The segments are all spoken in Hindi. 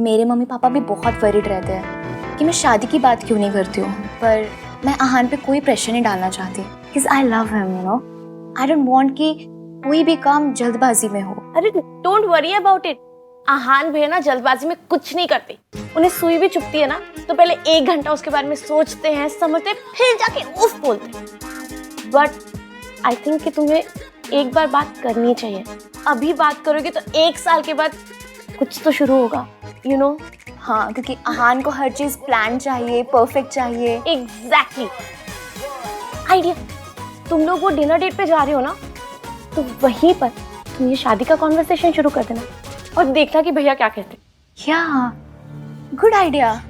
मेरे मम्मी पापा भी बहुत वरीड रहते हैं कि मैं शादी की बात क्यों नहीं करती हूँ, पर मैं आहान पे कोई प्रेशर नहीं डालना चाहती because I love him, you know. I don't want कि कोई भी काम जल्दबाजी में हो। अरे डोंट वरी अबाउट इट। आहान भैया ना जल्दबाजी में कुछ नहीं करते। उन्हें सुई भी चुभती है ना तो पहले 1 घंटा उसके बारे में सोचते हैं, समझते हैं, फिर जाके उफ बोलते हैं। बट आई थिंक कि तुम्हें एक बार बात करनी चाहिए। अभी बात करोगे तो 1 साल के बाद कुछ तो शुरू होगा, यू नो। हाँ, क्योंकि आहान को हर चीज प्लान चाहिए, परफेक्ट चाहिए। एग्जैक्टली। आइडिया, तुम लोग वो डिनर डेट पे जा रहे हो ना, तो वहीं पर तुम ये शादी का कॉन्वर्सेशन शुरू कर देना और देखना कि भैया क्या कहते हैं। या गुड आइडिया।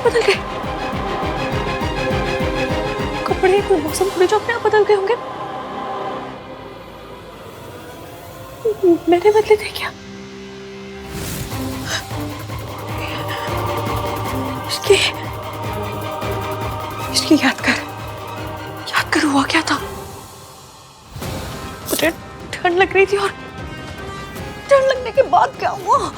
बदल गए कपड़े, कोई मौसम थोड़ी जो अपने आप बदल गए होंगे। मैंने बदले थे क्या? इसकी याद कर हुआ क्या था? मुझे ठंड लग रही थी और ठंड लगने के बाद क्या हुआ?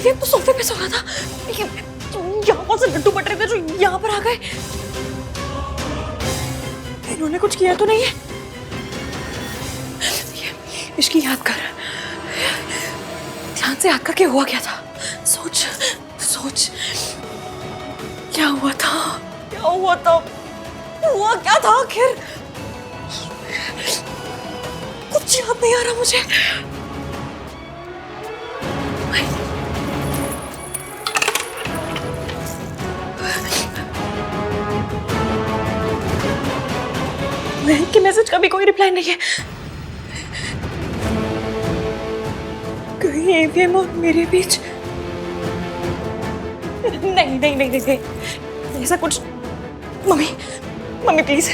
ये तो सोफे पे सो रहा था। यहाँ से लड्डू बट रहे थे जो यहाँ पर आ गए। इन्होंने कुछ किया तो नहीं है? इसकी याद कर, ध्यान से याद करके हुआ क्या था? सोच सोच, क्या हुआ था? हुआ क्या था आखिर? कुछ याद नहीं आ रहा मुझे। महक के मैसेज का भी कोई रिप्लाई नहीं है। कहीं एवीएम और मेरे बीच नहीं, ऐसा कुछ। मम्मी प्लीज,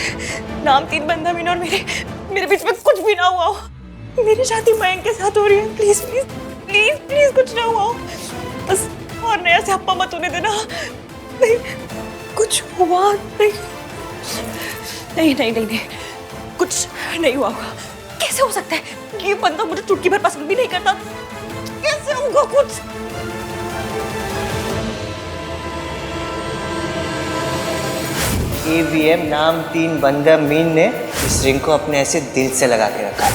नाम 3 बंदा मीना और मेरे बीच में कुछ भी ना हुआ हो। मेरी शादी मयंक के साथ हो रही है। प्लीज कुछ ना हुआ हो। बस और नया से हप्पा मत होने देना। नहीं, कुछ हुआ नहीं। कुछ नहीं हुआ होगा। कैसे हो सकता है? ये बंदा मुझे चुटकी भर पसंद भी नहीं करता। कैसे होगा कुछ? एवीएम नाम 3 बंदा मीन ने इस रिंग को अपने ऐसे दिल से लगा के रखा।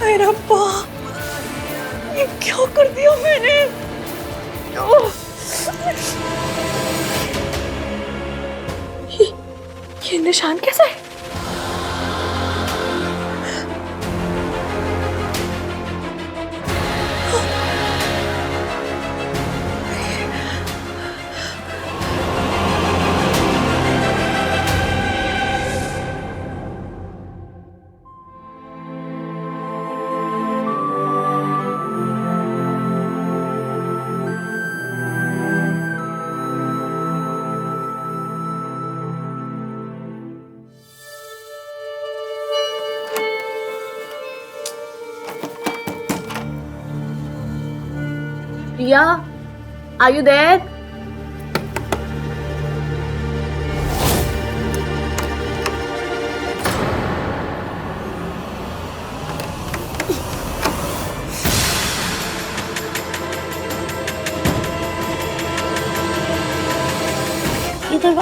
अरे रब्बा, ये क्या कर दिया मैंने? ये निशान कैसा है? प्रिया, are you there?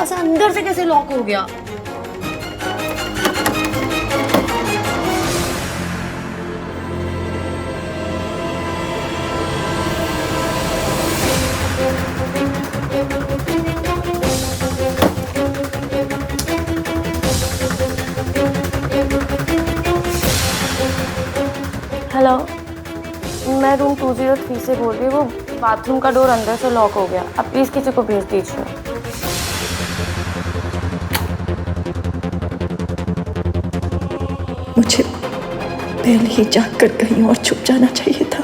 दरवाजा अंदर से कैसे लॉक हो गया? हेलो, मैं रूम 203 से बोल रही हूँ। वो बाथरूम का डोर अंदर से लॉक हो गया। आप प्लीज किसी को भेज दीजिए। मुझे पहले ही जानकर कहीं और छुप जाना चाहिए था।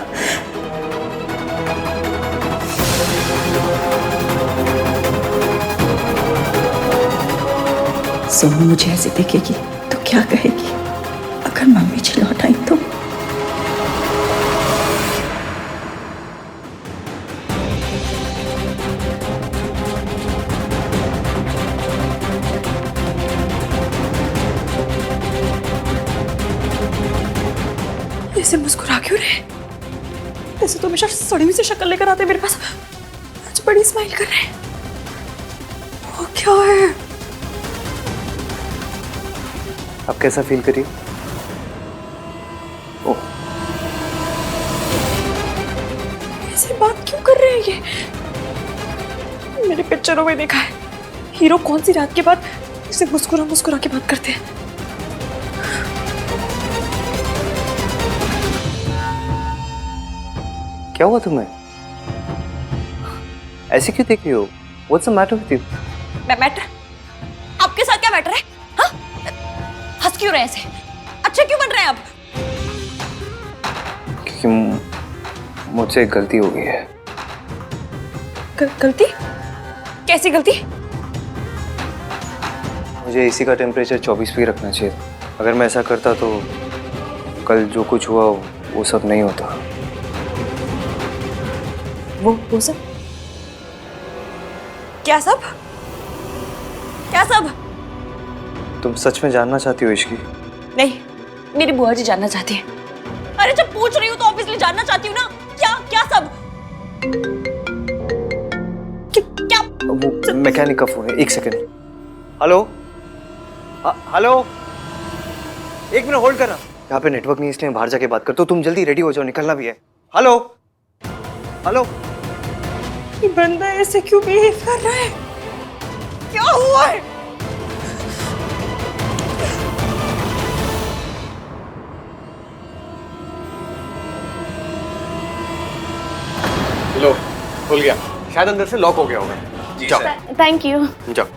सोनू मुझे ऐसे देखेगी तो क्या कहेगी? अगर मम्मी जी लौट आई तो? ऐसे मुस्कुरा क्यों रहे? ऐसे तो हमेशा सड़ी हुई सी शक्ल लेकर आते मेरे पास, आज बड़ी स्माइल कर रहे हैं। वो क्या है? आप कैसा फील करिए? ओह, ऐसे बात क्यों कर रहे हैं ये? मेरे पिक्चरों में देखा है, हीरो कौन सी रात के बाद इसे मुस्कुरा मुस्कुरा के बात करते हैं। क्या हुआ तुम्हें? ऐसे क्यों देख रही हो? What's the matter with you? Matter? आपके साथ क्या मैटर है? हाँ? हंस क्यों रहे हैं ऐसे? अच्छे क्यों बन रहे हैं आप? क्योंकि मुझसे एक गलती हो गई है। गलती? कैसी गलती? मुझे एसी का टेम्परेचर 24 पे रखना चाहिए था। अगर मैं ऐसा करता तो कल जो कुछ हुआ वो सब नहीं होता। वो सब? क्या सब? क्या सब? तुम सच में जानना चाहती हो इश्की? नहीं, मेरी बुआ जी जानना चाहती है। अरे जब पूछ रही हूँ तो ऑब्वियसली जानना चाहती हूँ ना। क्या क्या सब? क्या? वो मैकेनिक का फोन है, एक सेकंड। हेलो? हेलो? एक मिनट होल्ड करना। यहाँ पे नेटवर्क नहीं इसलिए बाहर जाके बात करता हूँ। तुम जल्दी रेडी हो जाओ, निकलना भी है। हेलो? हेलो? ये बंदा ऐसे क्यों बिहेव कर रहा है? क्या हुआ है? लो, खुल गया। शायद अंदर से लॉक हो गया होगा। जाओ। Thank you. जाओ।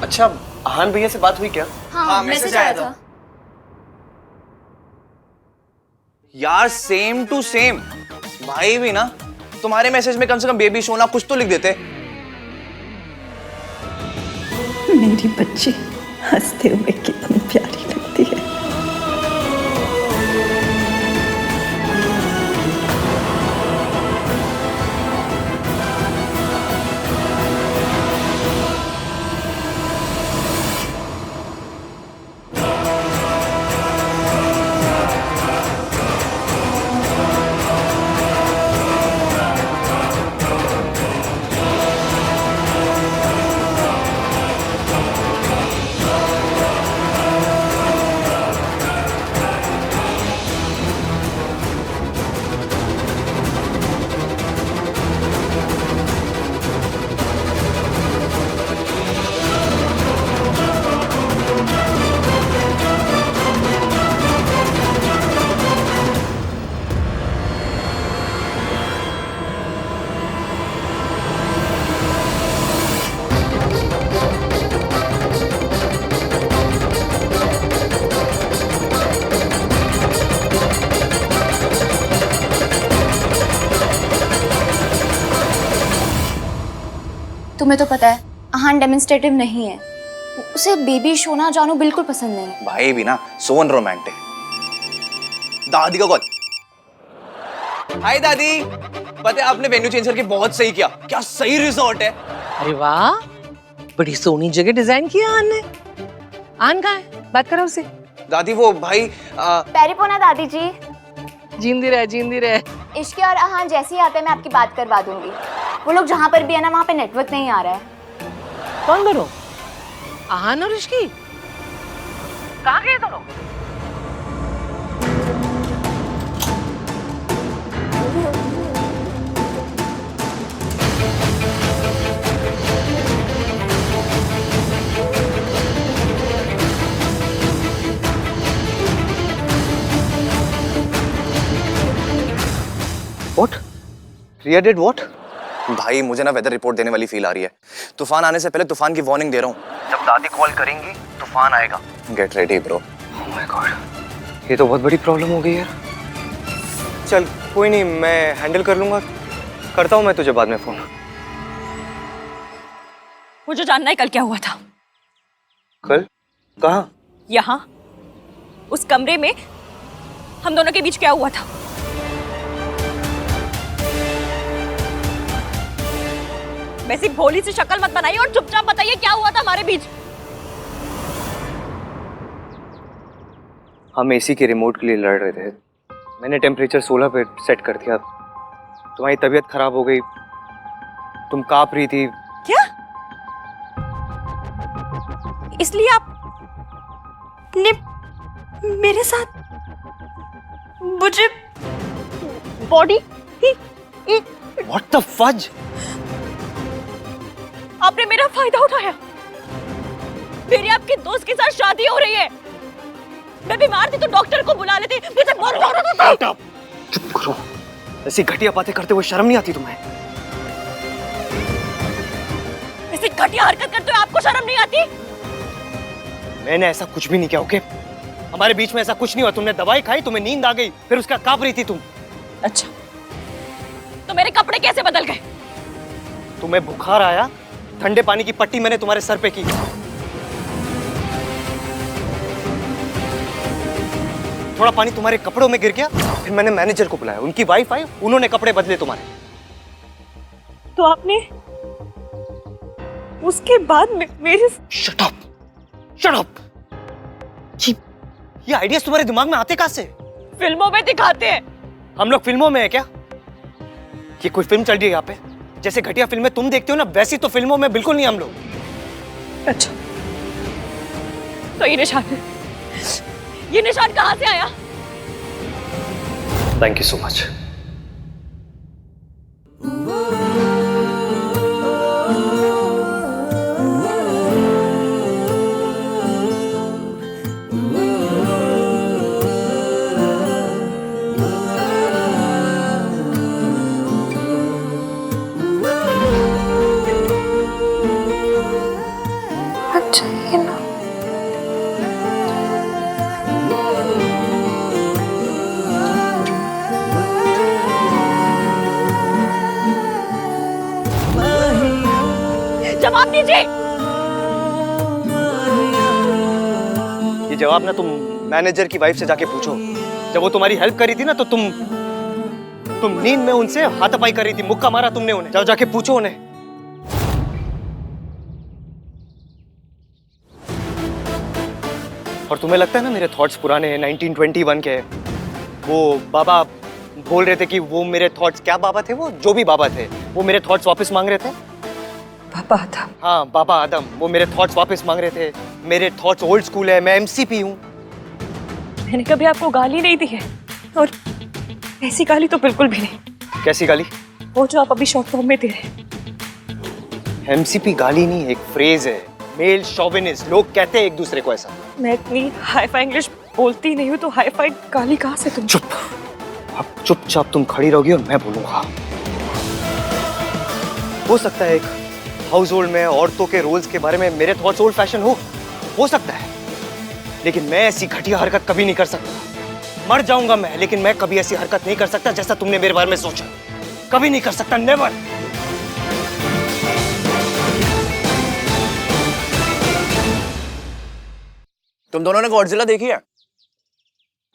अच्छा, आहान भैया से बात हुई क्या? हाँ, मैसेज आया था। यार सेम टू सेम। भाई भी ना तुम्हारे मैसेज में कम से कम बेबी सोना कुछ तो लिख देते। मेरी बच्ची हंसते हुए कितनी प्यारी लगती है। तुम्हें तो पता है आहान डेमोन्स्ट्रेटिव नहीं है, उसे बेबी शोना जानू बिल्कुल पसंद नहीं है। भाई भी ना सो रोमांटिक। दादी का कॉल। हाय दादी, पता है आपने वेन्यू चेंज करके बहुत सही किया, क्या सही रिजॉर्ट है। अरे वाह, बड़ी सोनी जगह डिजाइन किया आन ने। आन कहाँ है? बात करो उसे। दादी वो भाई पैरिपोना दादी जी। जींदी रहे, जींदी रहे। इश्के और आहान जैसे ही आते हैं मैं आपकी बात करवा दूंगी। वो लोग जहाँ पर भी है ना वहाँ पे नेटवर्क नहीं आ रहा है। कौन दोनों? आहान और इश्की? कहाँ गए दोनों? What? Riya did what? भाई मुझे ना वेदर रिपोर्ट देने वाली फील आ रही है। तूफान आने से पहले तूफान की वार्निंग दे रहा हूँ। जब दादी कॉल करेंगी तूफान आएगा। Get ready bro. Oh my God, ये तो बहुत बड़ी प्रॉब्लम हो गई यार। चल कोई नहीं, मैं हैंडल कर लूंगा। करता हूँ मैं तुझे बाद में फोन। मुझे जानना है कल क्या हुआ था। कल? कहाँ? यहाँ उस कमरे में हम दोनों के बीच क्या हुआ था। वैसी भोली सी शक्ल मत बनाइए और चुपचाप बताइए क्या हुआ था हमारे बीच। हम एसी के रिमोट के लिए लड़ रहे थे। मैंने टेम्परेचर 16 पे सेट कर दिया। तुम्हारी तबीयत खराब हो गई, तुम कांप रही थी। क्या? इसलिए आप ने मेरे साथ मुझे बॉडी What the fudge? आपने मेरा फायदा उठाया। मेरी आपके दोस्त के साथ शादी हो रही है। मैं बीमार थी तो डॉक्टर को बुला लेते। मुझे बहुत जरूरत थी। चुप करो, ऐसी घटिया बातें करते हुए शर्म नहीं आती तुम्हें? ऐसी घटिया हरकत करते हुए आपको शर्म नहीं आती? मैंने ऐसा कुछ भी नहीं किया, ओके? हमारे बीच में ऐसा कुछ नहीं हुआ। तुमने दवाई खाई, तुम्हें नींद आ गई, फिर उसका कांप रही थी तुम। अच्छा, तो मेरे कपड़े कैसे बदल गए? तुम्हें बुखार आया, ठंडे पानी की पट्टी मैंने तुम्हारे सर पे की। थोड़ा पानी तुम्हारे कपड़ों में गिर गया, फिर मैंने मैनेजर को बुलाया, उनकी वाइफ आई, उन्होंने कपड़े बदले तुम्हारे। तो आपने उसके बाद मेरे शट अप, शट अप। ये आइडियाज तुम्हारे दिमाग में आते कहां से? फिल्मों में दिखाते हैं। हम लोग फिल्मों में है क्या? ये कोई फिल्म चल रही है यहाँ पे? जैसे घटिया फिल्में तुम देखते हो ना, वैसी तो फिल्मों में बिल्कुल नहीं हम लोग। अच्छा, तो ये निशान कहां से आया? Thank you so much. अच्छा ये ना जवाब दीजिए। ये जवाब ना तुम मैनेजर की वाइफ से जाके पूछो। जब वो तुम्हारी हेल्प करी थी ना, तो तुम नींद में उनसे हाथापाई कर रही थी, मुक्का मारा तुमने उन्हें। जाओ जाके पूछो उन्हें। और तुम्हें लगता है ना मेरे थॉट्स पुराने हैं, 1921 के हैं। वो बाबा बोल रहे थे कि वो मेरे थॉट्स, क्या बाबा थे वो, जो भी बाबा थे, वो मेरे थॉट्स वापस मांग रहे थे। पापा आदम। हाँ, बाबा आदम, वो मेरे थॉट्स वापस मांग रहे थे। मेरे थॉट्स ओल्ड स्कूल है, मैं एमसीपी हूँ। मैंने कभी आपको गाली नहीं दी है, और ऐसी गाली तो बिल्कुल भी नहीं। कैसी गाली? वो जो आप अभी शॉर्ट फॉर्म में दे रहे हैं। एमसीपी गाली नहीं, एक फ्रेज है, मेल शोविनिस्ट। लोग कहते हैं एक दूसरे को ऐसा। मैं इतनी हाई फाई इंग्लिश बोलती नहीं हूँ, तो हाई फाई गाली कहाँ से तुम? चुप, अब चुपचाप तुम खड़ी रहोगी और मैं बोलूंगा। हो सकता है एक हाउस होल्ड में औरतों के रोल्स के बारे में मेरे थॉट्स ओल्ड फैशन हो सकता है, लेकिन मैं ऐसी घटिया हरकत कभी नहीं कर सकता। मर जाऊंगा मैं, लेकिन मैं कभी ऐसी हरकत नहीं कर सकता जैसा तुमने मेरे बारे में सोचा। कभी नहीं कर सकता, नेवर। तुम दोनों ने गॉडजिला देखी है?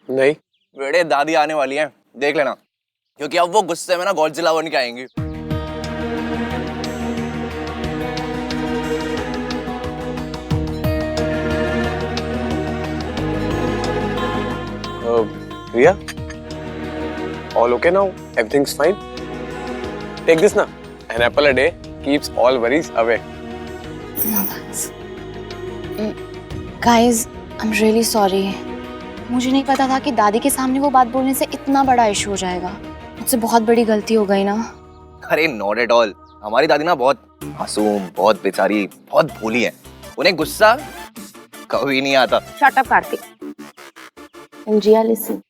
नहीं। बेटे दादी आने वाली है, देख लेना, क्योंकि अब वो गुस्से में ना गॉडजिला बन के आएंगी। रिया, all okay now? Everything's fine? Take this ना. An apple a day keeps all worries away. Guys, I am really sorry. मुझे नहीं पता था कि दादी के सामने वो बात बोलने से इतना बड़ा इशू हो जाएगा। मुझसे बहुत बड़ी गलती हो गई ना। अरे नॉट एट ऑल। हमारी दादी ना बहुत मासूम, बहुत बेचारी, बहुत भोली है। उन्हें गुस्सा कभी नहीं आता। Shut up Kartik. Jiya listen,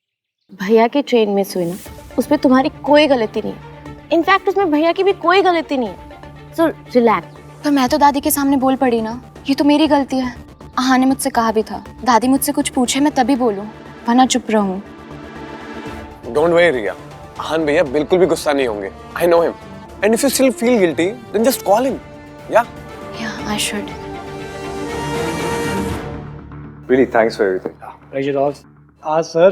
भैया की ट्रेन मिस हुई ना, उसमें तुम्हारी कोई गलती नहीं है। इनफैक्ट उसमें भैया की भी कोई गलती नहीं है। So relax. पर मैं तो दादी के सामने बोल पड़ी ना, ये तो मेरी गलती है। आहान ने मुझसे कहा भी था, दादी मुझसे कुछ पूछे मैं तभी बोलूं, वरना चुप रहूं। Don't worry रिया, आहान भैया बिल्कुल भी गुस्सा नहीं होंगे। I know him. And if you still feel guilty, then just call him. Yeah? Yeah, I should. Really, thanks for everything. Pleasure all. Sir.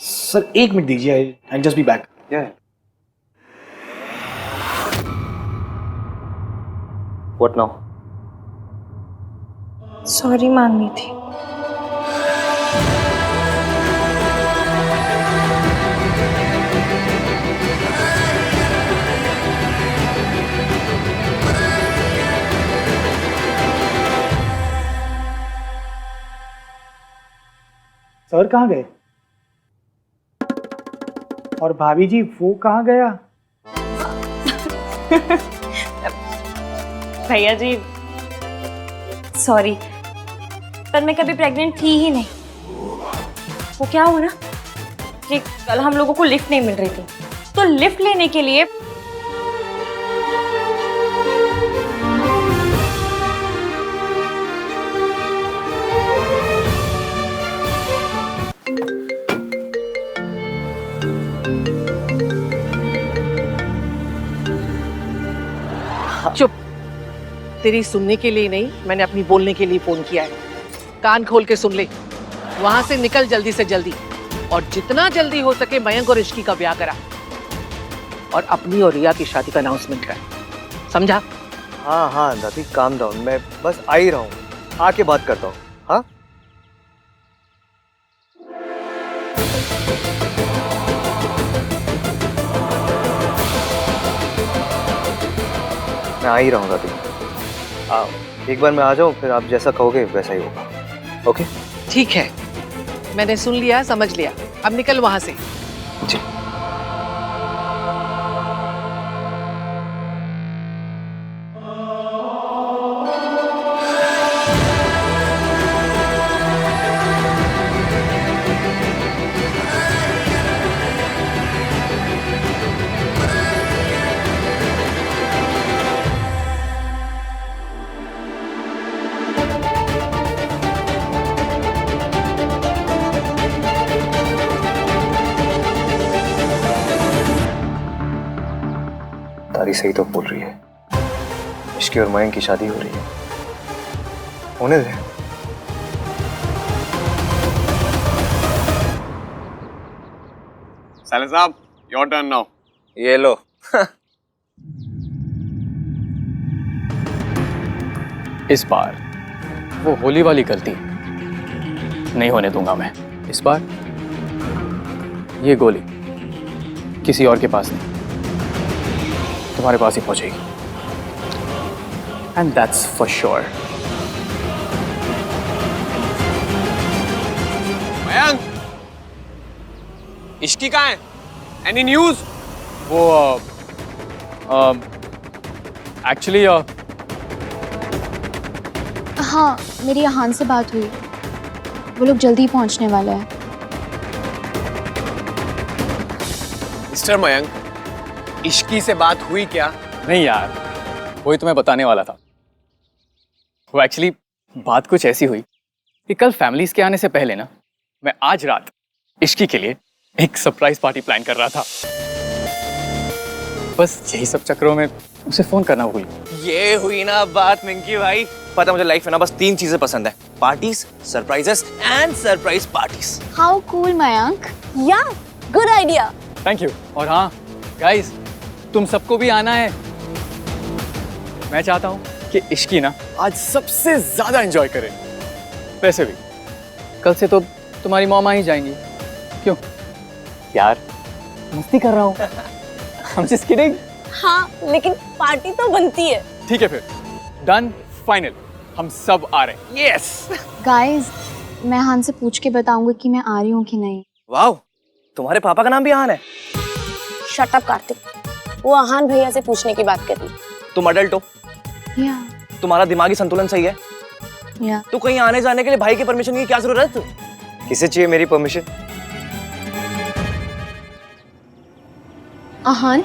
Sir 1 minute दीजिए, I just be back. Yeah. What now? Sorry मांगनी थी। सर कहाँ गए? और भाभी जी वो कहाँ गया? भैया जी सॉरी, पर मैं कभी प्रेग्नेंट थी ही नहीं। वो क्या हुआ ना कि कल हम लोगों को लिफ्ट नहीं मिल रही थी, तो लिफ्ट लेने के लिए चुप। तेरी सुनने के लिए नहीं, मैंने अपनी बोलने के लिए फोन किया है। कान खोल के सुन ले। वहां से निकल जल्दी से जल्दी, और जितना जल्दी हो सके मयंक और इश्की का ब्याह करा, और अपनी और रिया की शादी का अनाउंसमेंट कर। समझा? हाँ हाँ दादी, काम डाउन, मैं बस आ ही रहा हूँ, आके बात करता हूँ। हाँ मैं आ ही रहा हूँ दादी। एक बार मैं आ जाऊँ, फिर आप जैसा कहोगे वैसा ही होगा। ओके? ठीक है, मैंने सुन लिया, समझ लिया। अब निकल वहां से। जी। तारी सही तो बोल रही है, इश्की और मयंक की शादी हो रही है। होने दे। साले साहब, your turn now. ये लो। इस बार वो होली वाली गलती नहीं होने दूंगा मैं। इस बार ये गोली किसी और के पास नहीं, तुम्हारे पास ही पहुंचेगी। And that's for sure. Mayank, Ishki कहाँ है? Any news? वो एक्चुअली हाँ, मेरी आहान से बात हुई, वो लोग जल्दी पहुंचने वाले हैं। मिस्टर मयंक, इश्की से बात हुई क्या? नहीं यार, वही तुम्हें बताने वाला था। वो एक्चुअली बात कुछ ऐसी हुई कि कल फैमिलीज के आने से पहले ना, मैं आज रात इश्की के लिए एक सरप्राइज पार्टी प्लान कर रहा था। बस यही सब चक्करों में उसे फोन करना भूल गया। ये हुई ना बात मिंकी भाई। पता मुझे लाइफ में ना बस 3 चीजें पसंद है, parties, surprises and surprise parties. How cool Mayank. या गुड आइडिया। Thank you. और हाँ गाइस, तुम सबको भी आना है। मैं चाहता हूँ कि इश्की ना आज सबसे ज्यादा एंजॉय करें। वैसे भी कल से तो तुम्हारी मॉम आ ही जाएंगी। क्यों यार, मस्ती कर रहा हूँ। I'm just kidding। हाँ लेकिन पार्टी तो बनती है। ठीक है फिर, डन, फाइनल, हम सब आ रहे हैं। यस। गाइस, मैं आहान से पूछ के बताऊंगी कि मैं आ रही हूँ कि नहीं। वाओ, तुम्हारे पापा का नाम भी आहान है? शट अप कार्तिक, वो आहान भैया से पूछने की बात कर रही। तुम अडल्ट हो, या तुम्हारा दिमागी संतुलन सही है, या तो कहीं आने जाने के लिए भाई की परमिशन की क्या जरूरत? किसे चाहिए मेरी परमिशन? आहान,